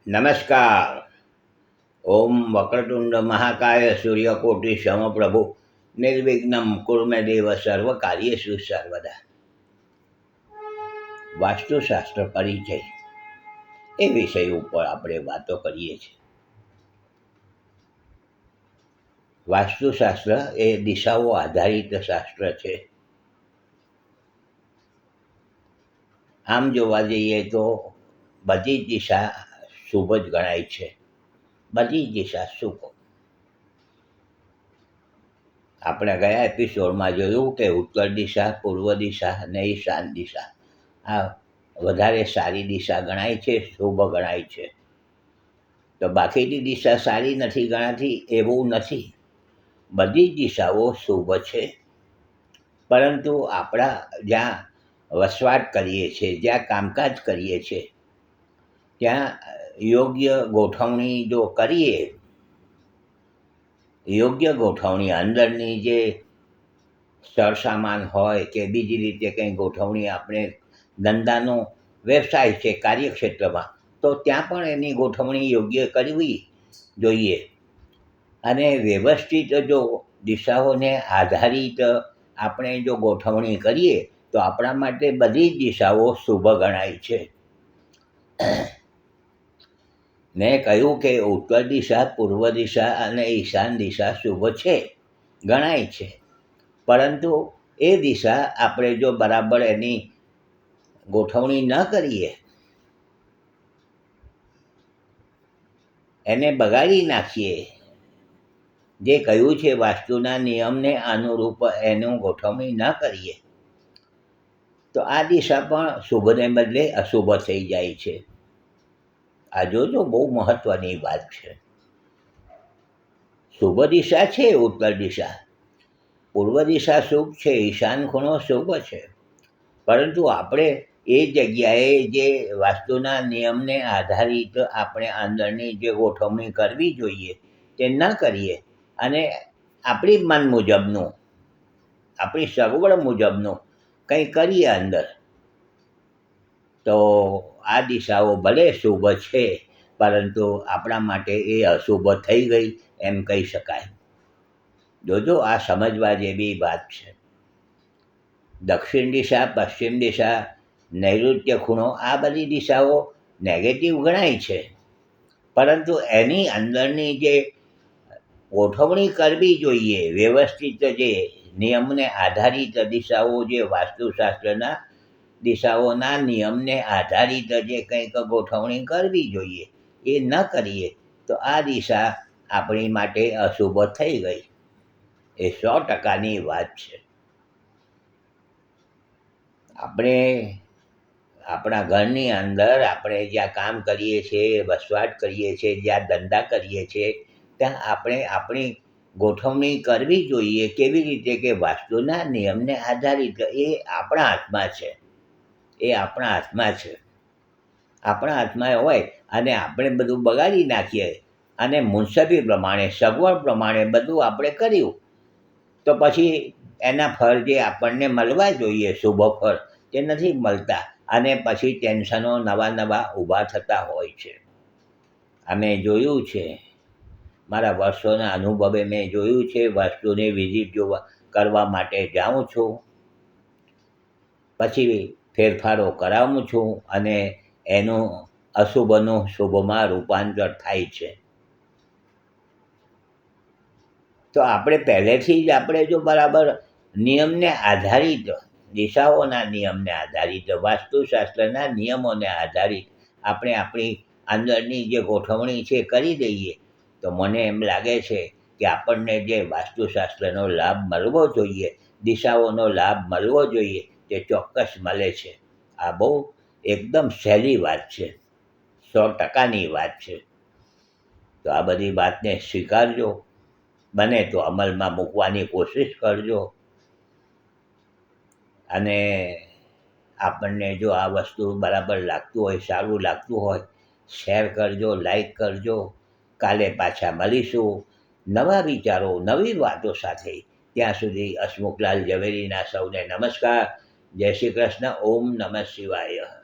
નમસ્કાર. ઓમ વક્રતુંડ મહાકાય સૂર્યકોટિ સમપ્રભુ નિર્વિઘ્નમ કુર્મે દેવ સર્વ કાર્યેષુ સર્વદા. વાસ્તુશાસ્ત્ર પરિચય એ વિષય ઉપર આપણે વાતો કરીએ છીએ. વાસ્તુશાસ્ત્ર એ દિશાઓ આધારિત શાસ્ત્ર છે. આમ જોવા જઈએ તો બધી જ દિશા શુભ જ ગણાય છે. બધી જ દિશા શુભ. આપણે ગયા એપિસોડમાં જોયું કે ઉત્તર દિશા, પૂર્વ દિશા અને ઈશાન દિશા આ વધારે સારી દિશા ગણાય છે, શુભ ગણાય છે. તો બાકીની દિશા સારી નથી ગણાતી એવું નથી. બધી જ દિશાઓ શુભ છે, પરંતુ આપણા જ્યાં વસવાટ કરીએ છીએ, જ્યાં કામકાજ કરીએ છીએ, ત્યાં યોગ્ય ગોઠવણી જો કરીએ, યોગ્ય ગોઠવણી અંદરની જે સરસામાન હોય કે બીજી રીતે કંઈ ગોઠવણી આપણે ધંધાનો વ્યવસાય છે કાર્યક્ષેત્રમાં, તો ત્યાં પણ એની ગોઠવણી યોગ્ય કરવી જોઈએ. અને વ્યવસ્થિત જો દિશાઓને આધારિત આપણે જો ગોઠવણી કરીએ તો આપણા માટે બધી જ દિશાઓ શુભ ગણાય છે. મેં કહ્યું કે ઉત્તર દિશા, પૂર્વ દિશા અને ઈશાન દિશા શુભ છે, ગણાય છે. પરંતુ એ દિશા આપણે જો બરાબર એની ગોઠવણી ન કરીએ, એને બગાડી નાખીએ, જે કહ્યું છે વાસ્તુના નિયમને અનુરૂપ એનું ગોઠવણી ન કરીએ, તો આ દિશા પણ શુભને બદલે અશુભ થઈ જાય છે. આ જોજો, બહુ મહત્ત્વની વાત છે. શુભ દિશા છે ઉત્તર દિશા, પૂર્વ દિશા શુભ છે, ઈશાન ખૂણો શુભ છે. પરંતુ આપણે એ જગ્યાએ જે વાસ્તુના નિયમને આધારિત આપણે અંદરની જે ગોઠવણી કરવી જોઈએ તે ન કરીએ અને આપણી મન મુજબનું, આપણી સગવડ મુજબનું કંઈ કરીએ અંદર, તો આ દિશાઓ ભલે શુભ છે, પરંતુ આપણા માટે એ અશુભ થઈ ગઈ એમ કહી શકાય. જોજો, આ સમજવા જેવી વાત છે. દક્ષિણ દિશા, પશ્ચિમ દિશા, નૈઋત્ય ખૂણો આ બધી દિશાઓ નેગેટિવ ગણાય છે, પરંતુ એની અંદરની જે ગોઠવણી કરવી જોઈએ, વ્યવસ્થિત જે નિયમને આધારિત દિશાઓ, જે વાસ્તુશાસ્ત્રના દિશાઓના નિયમને આધારિત જે કંઈક ગોઠવણી કરવી જોઈએ એ ન કરીએ તો આ દિશા આપણી માટે અશુભ થઈ ગઈ. એ 100%ની વાત છે. આપણે આપણા ઘરની અંદર આપણે જ્યાં કામ કરીએ છીએ, વસવાટ કરીએ છીએ, જ્યાં ધંધા કરીએ છીએ, ત્યાં આપણે આપણી ગોઠવણી કરવી જોઈએ. કેવી રીતે કે વાસ્તુના નિયમને આધારિત. એ આપણા હાથમાં છે. એ આપણા હાથમાં છે. આપણા હાથમાં હોય અને આપણે બધું બગાડી નાખીએ અને મુન્સફી પ્રમાણે, સગવડ પ્રમાણે બધું આપણે કર્યું, તો પછી એના ફળ જે આપણને મળવા જોઈએ, શુભ ફળ, તે નથી મળતા અને પછી ટેન્શનો નવા ઊભા થતા હોય છે. આ મેં જોયું છે. મારા વર્ષોના અનુભવે મેં જોયું છે. વાસ્તુની વિઝિટ કરવા માટે જાઉં છું, પછી ફેરફારો કરાવું છું અને એનું અશુભનું શુભમાં રૂપાંતર થાય છે. તો આપણે પહેલેથી જ આપણે જો બરાબર નિયમને આધારિત, દિશાઓના નિયમને આધારિત, વાસ્તુશાસ્ત્રના નિયમોને આધારિત આપણે આપણી અંદરની જે ગોઠવણી છે કરી દઈએ, તો મને એમ લાગે છે કે આપણને જે વાસ્તુશાસ્ત્રનો લાભ મળવો જોઈએ, દિશાઓનો લાભ મળવો જોઈએ, તે ચોક્કસ મળે છે. આ બહુ એકદમ સહેલી વાત છે, 100%ની વાત છે. તો આ બધી વાતને સ્વીકારજો, બને તો અમલમાં મૂકવાની કોશિશ કરજો. અને આપણને જો આ વસ્તુ બરાબર લાગતું હોય, સારું લાગતું હોય, શેર કરજો, લાઈક કરજો. કાલે પાછા મળીશું નવા વિચારો, નવી વાતો સાથે. ત્યાં સુધી હસમુખલાલ ઝવેરીના સૌને નમસ્કાર. જય શ્રી કૃષ્ણ. ઓમ નમઃ શિવાય.